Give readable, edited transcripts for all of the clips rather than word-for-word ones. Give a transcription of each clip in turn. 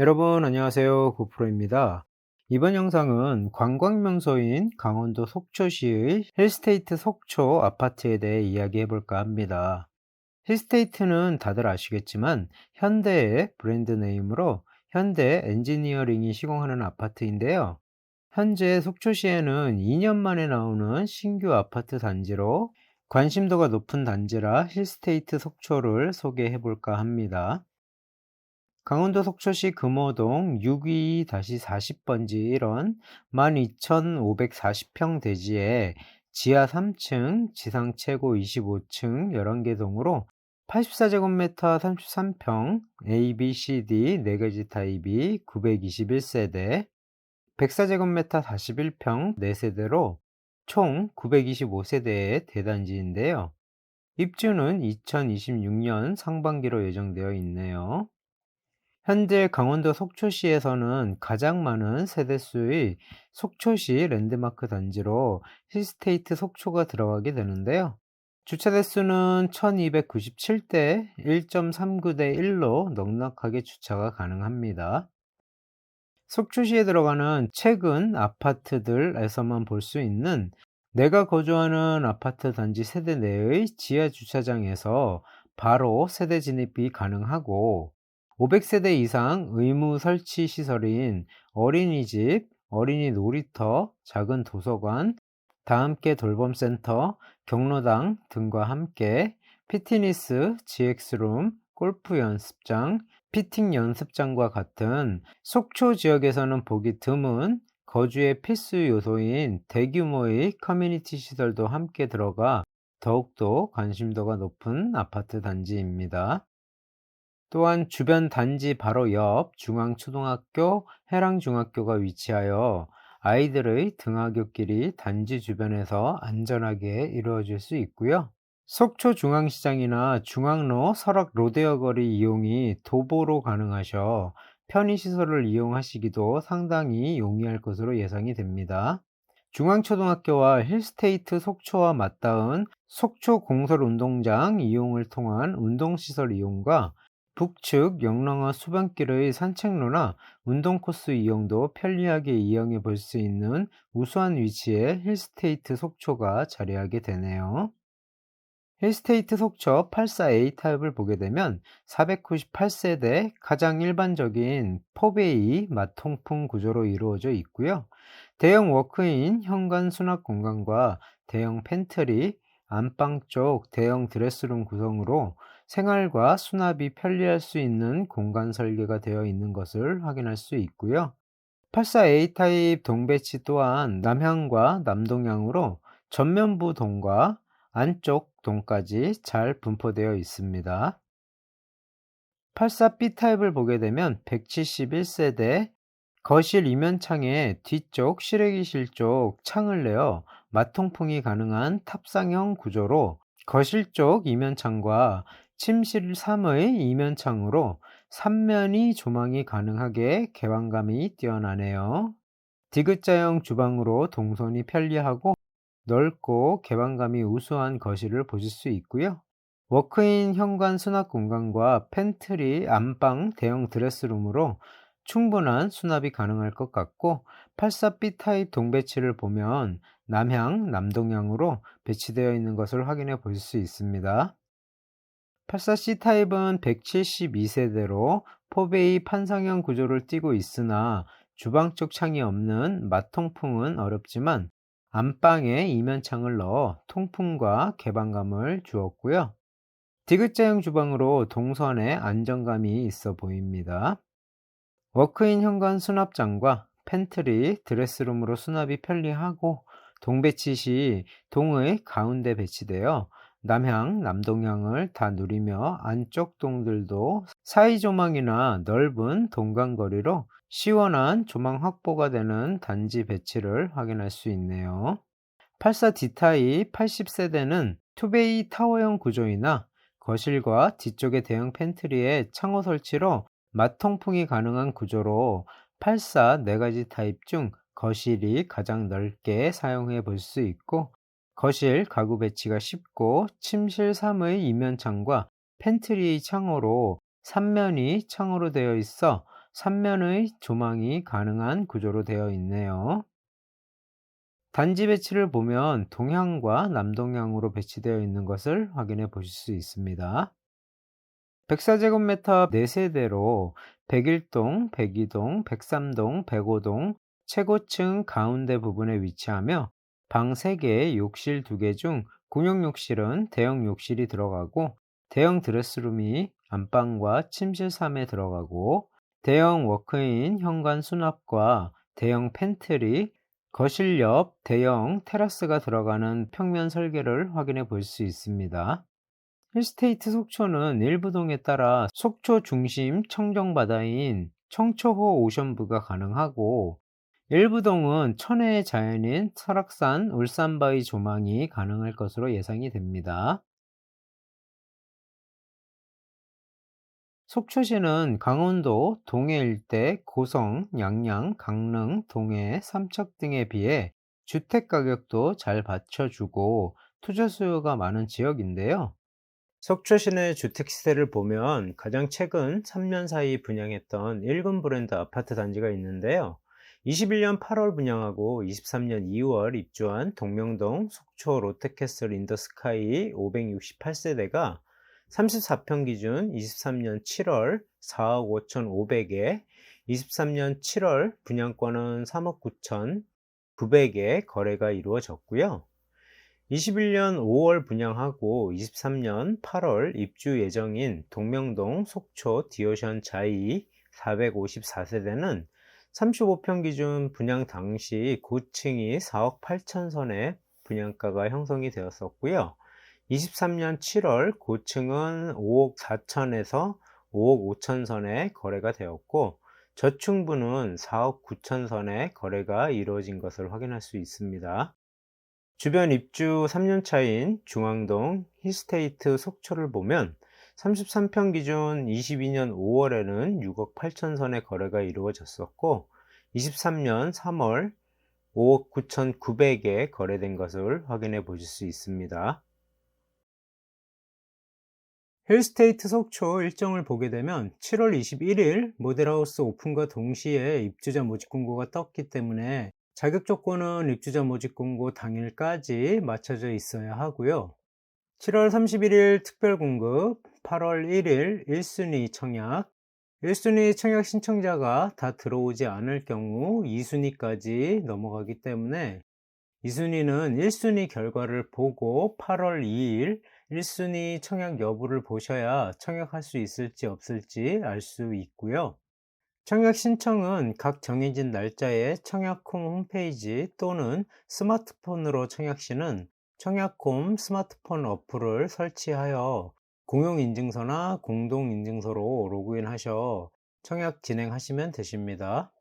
여러분 안녕하세요. 고프로입니다. 이번 영상은 관광명소인 강원도 속초시의 힐스테이트 속초 아파트에 대해 이야기해 볼까 합니다. 힐스테이트는 다들 아시겠지만 현대의 브랜드 네임으로 현대 엔지니어링이 시공하는 아파트인데요. 현재 속초시에는 2년 만에 나오는 신규 아파트 단지로 관심도가 높은 단지라 힐스테이트 속초를 소개해 볼까 합니다. 강원도 속초시 금호동 622-40번지 1원 12,540평 대지에 지하 3층, 지상 최고 25층 11개 동으로 84제곱미터 33평, A, B, C, D 4가지 타입이 921세대, 104제곱미터 41평 4세대로 총 925세대의 대단지인데요. 입주는 2026년 상반기로 예정되어 있네요. 현재 강원도 속초시에서는 가장 많은 세대수의 속초시 랜드마크 단지로 힐스테이트 속초가 들어가게 되는데요. 주차 대수는 1297대 1.39대 1로 넉넉하게 주차가 가능합니다. 속초시에 들어가는 최근 아파트들에서만 볼 수 있는 내가 거주하는 아파트 단지 세대 내의 지하 주차장에서 바로 세대 진입이 가능하고 500세대 이상 의무 설치 시설인 어린이집, 어린이 놀이터, 작은 도서관, 다함께 돌봄센터, 경로당 등과 함께 피트니스, GX룸, 골프 연습장, 피팅 연습장과 같은 속초 지역에서는 보기 드문 거주의 필수 요소인 대규모의 커뮤니티 시설도 함께 들어가 더욱더 관심도가 높은 아파트 단지입니다. 또한 주변 단지 바로 옆 중앙초등학교, 해랑중학교가 위치하여 아이들의 등하굣길이 단지 주변에서 안전하게 이루어질 수 있고요. 속초 중앙시장이나 중앙로 설악 로데오 거리 이용이 도보로 가능하셔 편의시설을 이용하시기도 상당히 용이할 것으로 예상이 됩니다. 중앙초등학교와 힐스테이트 속초와 맞닿은 속초 공설운동장 이용을 통한 운동시설 이용과 북측 영랑화 수변길의 산책로나 운동 코스 이용도 편리하게 이용해 볼 수 있는 우수한 위치에 힐스테이트 속초가 자리하게 되네요. 힐스테이트 속초 84A 타입을 보게 되면 498세대 가장 일반적인 포베이 마통풍 구조로 이루어져 있고요. 대형 워크인 현관 수납 공간과 대형 팬트리, 안방 쪽 대형 드레스룸 구성으로 생활과 수납이 편리할 수 있는 공간 설계가 되어 있는 것을 확인할 수 있고요. 84A 타입 동배치 또한 남향과 남동향으로 전면부 동과 안쪽 동까지 잘 분포되어 있습니다. 84B 타입을 보게 되면 171세대 거실 이면창에 뒤쪽 실외기실 쪽 창을 내어 마통풍이 가능한 탑상형 구조로 거실 쪽 이면창과 침실 3의 이면창으로 3면이 조망이 가능하게 개방감이 뛰어나네요. 디귿자형 주방으로 동선이 편리하고 넓고 개방감이 우수한 거실을 보실 수 있고요. 워크인 현관 수납 공간과 팬트리, 안방, 대형 드레스룸으로 충분한 수납이 가능할 것 같고 84B 타입 동배치를 보면 남향, 남동향으로 배치되어 있는 것을 확인해 보실 수 있습니다. 84C 타입은 172세대로 포베이 판상형 구조를 띠고 있으나 주방 쪽 창이 없는 마통풍은 어렵지만 안방에 이면창을 넣어 통풍과 개방감을 주었고요. 디귿자형 주방으로 동선에 안정감이 있어 보입니다. 워크인 현관 수납장과 팬트리, 드레스룸으로 수납이 편리하고 동배치 시 동의 가운데 배치되어 남향, 남동향을 다 누리며 안쪽 동들도 사이 조망이나 넓은 동간거리로 시원한 조망 확보가 되는 단지 배치를 확인할 수 있네요. 84D 타입 80세대는 투베이 타워형 구조이나 거실과 뒤쪽의 대형 팬트리에 창호 설치로 마통풍이 가능한 구조로 84 4가지 타입 중 거실이 가장 넓게 사용해 볼 수 있고 거실 가구 배치가 쉽고 침실 3의 이면창과 팬트리의 창호로 3면이 창호로 되어 있어 삼면의 조망이 가능한 구조로 되어 있네요. 단지 배치를 보면 동향과 남동향으로 배치되어 있는 것을 확인해 보실 수 있습니다. 104제곱미터 4세대로 101동, 102동, 103동, 105동 최고층 가운데 부분에 위치하며 방 3개, 욕실 2개 중 공용 욕실은 대형 욕실이 들어가고 대형 드레스룸이 안방과 침실 3에 들어가고 대형 워크인 현관 수납과 대형 팬트리, 거실 옆 대형 테라스가 들어가는 평면 설계를 확인해 볼 수 있습니다. 힐스테이트 속초는 일부 동에 따라 속초 중심 청정바다인 청초호 오션뷰가 가능하고 일부 동은 천혜의 자연인 설악산 울산바위 조망이 가능할 것으로 예상이 됩니다. 속초시는 강원도 동해 일대 고성, 양양, 강릉, 동해, 삼척 등에 비해 주택 가격도 잘 받쳐주고 투자 수요가 많은 지역인데요. 속초 시내 주택 시세를 보면 가장 최근 3년 사이 분양했던 1군 브랜드 아파트 단지가 있는데요. 21년 8월 분양하고 23년 2월 입주한 동명동 속초 롯데캐슬 인더스카이 568세대가 34평 기준 23년 7월 4억 5,500에, 23년 7월 분양권은 3억 9,900에 거래가 이루어졌고요. 21년 5월 분양하고 23년 8월 입주 예정인 동명동 속초 디오션 자이 454세대는 35평 기준 분양 당시 고층이 4억 8천 선에 분양가가 형성이 되었었고요. 23년 7월 고층은 5억 4천에서 5억 5천 선에 거래가 되었고 저층부는 4억 9천 선에 거래가 이루어진 것을 확인할 수 있습니다. 주변 입주 3년 차인 중앙동 힐스테이트 속초를 보면 33평 기준 22년 5월에는 6억 8천 선의 거래가 이루어졌었고 23년 3월 5억 9,900에 거래된 것을 확인해 보실 수 있습니다. 힐스테이트 속초 일정을 보게 되면 7월 21일 모델하우스 오픈과 동시에 입주자 모집 공고가 떴기 때문에 자격 조건은 입주자 모집 공고 당일까지 맞춰져 있어야 하고요. 7월 31일 특별 공급, 8월 1일 1순위 청약, 1순위 청약 신청자가 다 들어오지 않을 경우 2순위까지 넘어가기 때문에 2순위는 1순위 결과를 보고 8월 2일 1순위 청약 여부를 보셔야 청약할 수 있을지 없을지 알 수 있고요. 청약 신청은 각 정해진 날짜에 청약홈 홈페이지 또는 스마트폰으로 청약 시는 청약홈 스마트폰 어플을 설치하여 공용인증서나 공동인증서로 로그인 하셔 청약 진행하시면 되십니다.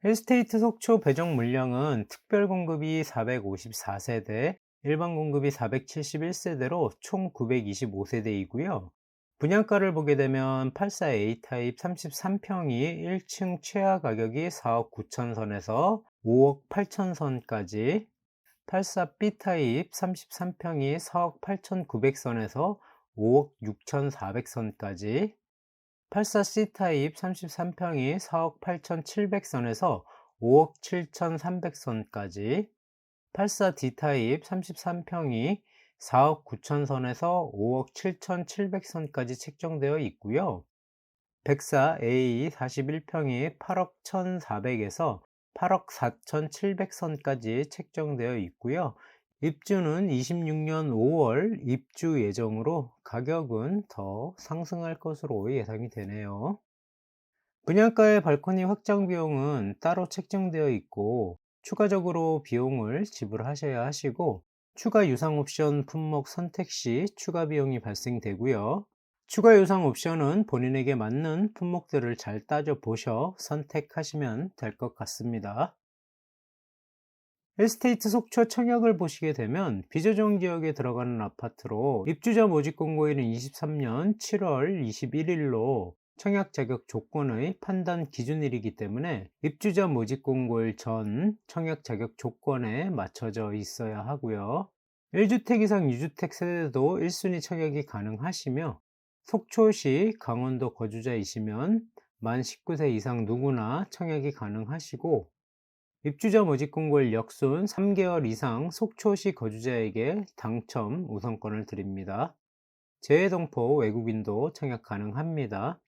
힐스테이트 속초 배정 물량은 특별 공급이 454세대, 일반 공급이 471세대로 총 925세대이고요. 분양가를 보게 되면 84A 타입 33평이 1층 최하 가격이 4억 9천 선에서 5억 8천 선까지, 84B 타입 33평이 4억 8,900선에서 5억 6,400선까지, 84C 타입 33평이 4억 8,700선에서 5억 7,300선까지, 84D 타입 33평이 4억 9천선에서 5억 7,700선까지 책정되어 있고요. 104A 41평이 8억 1,400에서 8억 4,700선까지 책정되어 있고요. 입주는 26년 5월 입주 예정으로 가격은 더 상승할 것으로 예상이 되네요. 분양가의 발코니 확장 비용은 따로 책정되어 있고 추가적으로 비용을 지불하셔야 하시고 추가 유상 옵션 품목 선택 시 추가 비용이 발생되고요. 추가 유상 옵션은 본인에게 맞는 품목들을 잘 따져 보셔 선택하시면 될 것 같습니다. 힐스테이트 속초 청약을 보시게 되면 비조정 지역에 들어가는 아파트로 입주자 모집 공고일은 23년 7월 21일로 청약 자격 조건의 판단 기준일이기 때문에 입주자 모집 공고일 전 청약 자격 조건에 맞춰져 있어야 하고요. 1주택 이상 유주택 세대도 1순위 청약이 가능하시며 속초시 강원도 거주자이시면 만 19세 이상 누구나 청약이 가능하시고, 입주자 모집 공고일 역순 3개월 이상 속초시 거주자에게 당첨 우선권을 드립니다. 재외동포 외국인도 청약 가능합니다.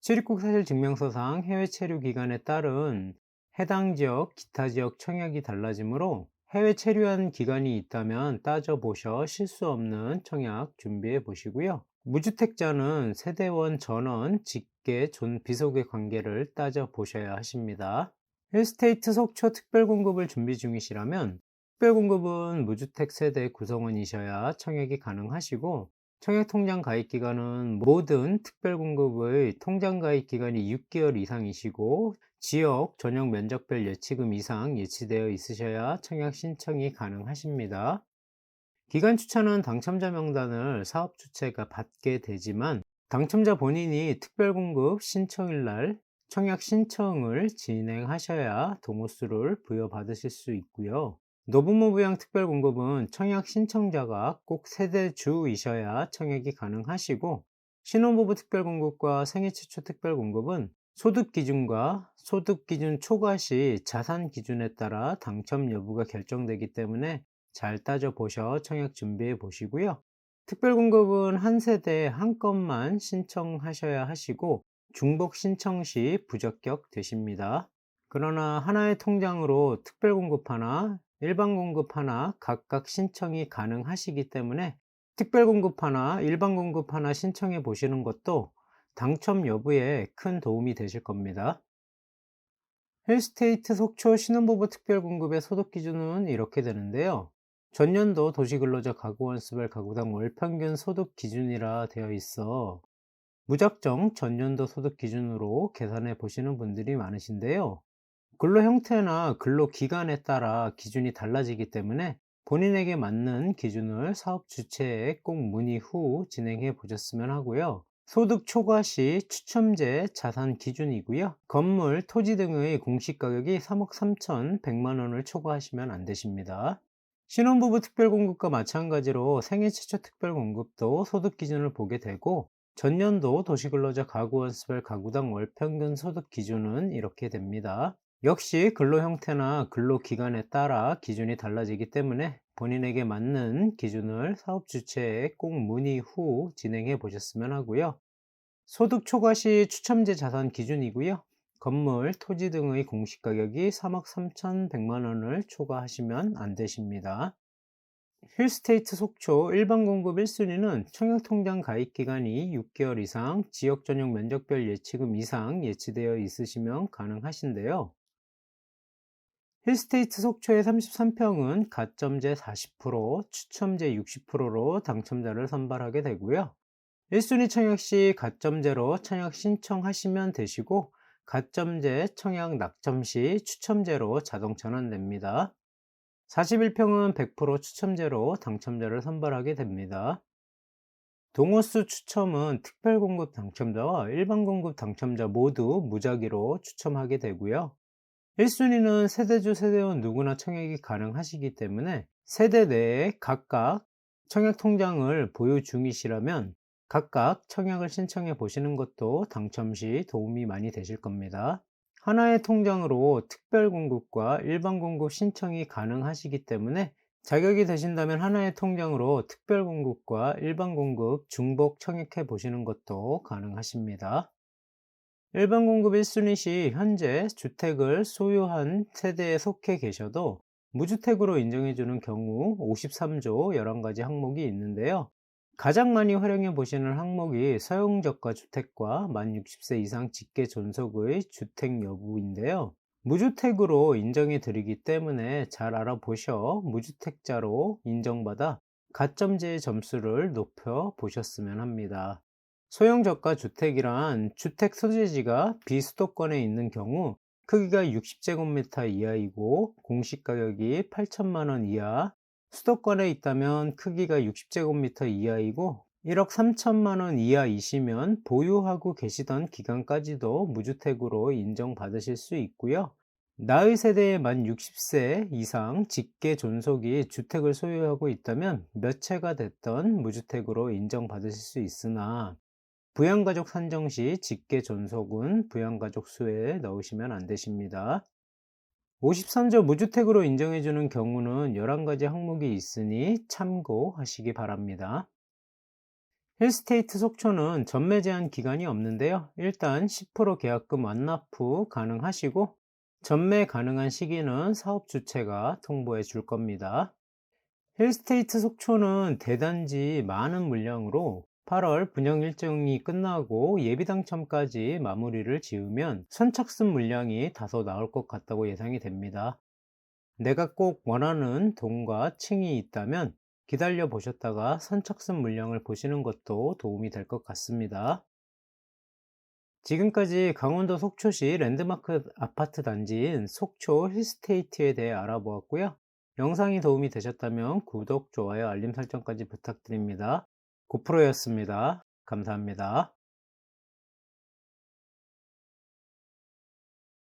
출입국 사실 증명서상 해외 체류 기간에 따른 해당 지역, 기타 지역 청약이 달라지므로 해외 체류한 기간이 있다면 따져보셔 실수 없는 청약 준비해 보시고요. 무주택자는 세대원 전원, 직계, 비속의 관계를 따져보셔야 하십니다. 힐스테이트 속초 특별공급을 준비 중이시라면 특별공급은 무주택 세대 구성원이셔야 청약이 가능하시고, 청약통장 가입기간은 모든 특별공급의 통장 가입기간이 6개월 이상이시고 지역 전용 면적별 예치금 이상 예치되어 있으셔야 청약 신청이 가능하십니다. 기간 추천은 당첨자 명단을 사업주체가 받게 되지만 당첨자 본인이 특별공급 신청일 날 청약 신청을 진행하셔야 동호수를 부여받으실 수 있고요. 노부모부양 특별공급은 청약 신청자가 꼭 세대주이셔야 청약이 가능하시고, 신혼부부 특별공급과 생애 최초 특별공급은 소득기준과 소득기준 초과 시 자산 기준에 따라 당첨 여부가 결정되기 때문에 잘 따져보셔 청약 준비해 보시고요. 특별공급은 한 세대에 한 건만 신청하셔야 하시고 중복 신청 시 부적격 되십니다. 그러나 하나의 통장으로 특별공급 하나, 일반공급 하나 각각 신청이 가능하시기 때문에 특별공급 하나, 일반공급 하나 신청해 보시는 것도 당첨 여부에 큰 도움이 되실 겁니다. 힐스테이트 속초 신혼부부 특별공급의 소득 기준은 이렇게 되는데요. 전년도 도시근로자 가구원수별 가구당 월평균 소득 기준이라 되어 있어 무작정 전년도 소득 기준으로 계산해 보시는 분들이 많으신데요. 근로 형태나 근로 기간에 따라 기준이 달라지기 때문에 본인에게 맞는 기준을 사업 주체에 꼭 문의 후 진행해 보셨으면 하고요. 소득 초과 시 추첨제 자산 기준이고요. 건물, 토지 등의 공시 가격이 3억 3,100만 원을 초과하시면 안 되십니다. 신혼부부 특별공급과 마찬가지로 생애 최초 특별공급도 소득 기준을 보게 되고, 전년도 도시근로자 가구원수별 가구당 월평균 소득 기준은 이렇게 됩니다. 역시 근로 형태나 근로 기간에 따라 기준이 달라지기 때문에 본인에게 맞는 기준을 사업 주체에 꼭 문의 후 진행해 보셨으면 하고요. 소득 초과 시 추첨제 자산 기준이고요. 건물, 토지 등의 공시가격이 3억 3,100만 원을 초과하시면 안 되십니다. 힐스테이트 속초 일반 공급 1순위는 청약통장 가입 기간이 6개월 이상, 지역 전용 면적별 예치금 이상 예치되어 있으시면 가능하신데요. 힐스테이트 속초의 33평은 가점제 40%, 추첨제 60%로 당첨자를 선발하게 되고요. 1순위 청약 시 가점제로 청약 신청하시면 되시고, 가점제 청약 낙점 시 추첨제로 자동 전환됩니다. 41평은 100% 추첨제로 당첨자를 선발하게 됩니다. 동호수 추첨은 특별공급 당첨자와 일반공급 당첨자 모두 무작위로 추첨하게 되고요. 1순위는 세대주, 세대원 누구나 청약이 가능하시기 때문에 세대 내에 각각 청약 통장을 보유 중이시라면 각각 청약을 신청해 보시는 것도 당첨 시 도움이 많이 되실 겁니다. 하나의 통장으로 특별공급과 일반공급 신청이 가능하시기 때문에 자격이 되신다면 하나의 통장으로 특별공급과 일반공급 중복 청약해 보시는 것도 가능하십니다. 일반공급 1순위 시 현재 주택을 소유한 세대에 속해 계셔도 무주택으로 인정해주는 경우 53조 11가지 항목이 있는데요. 가장 많이 활용해 보시는 항목이 서용저가 주택과 만 60세 이상 직계 존속의 주택 여부인데요. 무주택으로 인정해 드리기 때문에 잘 알아보셔 무주택자로 인정받아 가점제의 점수를 높여 보셨으면 합니다. 소형저가 주택이란 주택 소재지가 비수도권에 있는 경우 크기가 60제곱미터 이하이고 공시가격이 8천만 원 이하, 수도권에 있다면 크기가 60제곱미터 이하이고 1억 3천만 원 이하이시면 보유하고 계시던 기간까지도 무주택으로 인정받으실 수 있고요. 나의 세대의 만 60세 이상 직계 존속이 주택을 소유하고 있다면 몇 채가 됐던 무주택으로 인정받으실 수 있으나 부양가족 산정 시 직계 존속은 부양가족 수에 넣으시면 안 되십니다. 53조 무주택으로 인정해 주는 경우는 11가지 항목이 있으니 참고하시기 바랍니다. 힐스테이트 속초는 전매 제한 기간이 없는데요. 일단 10% 계약금 완납 후 가능하시고, 전매 가능한 시기는 사업 주체가 통보해 줄 겁니다. 힐스테이트 속초는 대단지 많은 물량으로 8월 분양 일정이 끝나고 예비 당첨까지 마무리를 지으면 선착순 물량이 다소 나올 것 같다고 예상이 됩니다. 내가 꼭 원하는 동과 층이 있다면 기다려 보셨다가 선착순 물량을 보시는 것도 도움이 될 것 같습니다. 지금까지 강원도 속초시 랜드마크 아파트 단지인 속초 힐스테이트에 대해 알아보았고요. 영상이 도움이 되셨다면 구독, 좋아요, 알림 설정까지 부탁드립니다. 고프로였습니다. 감사합니다.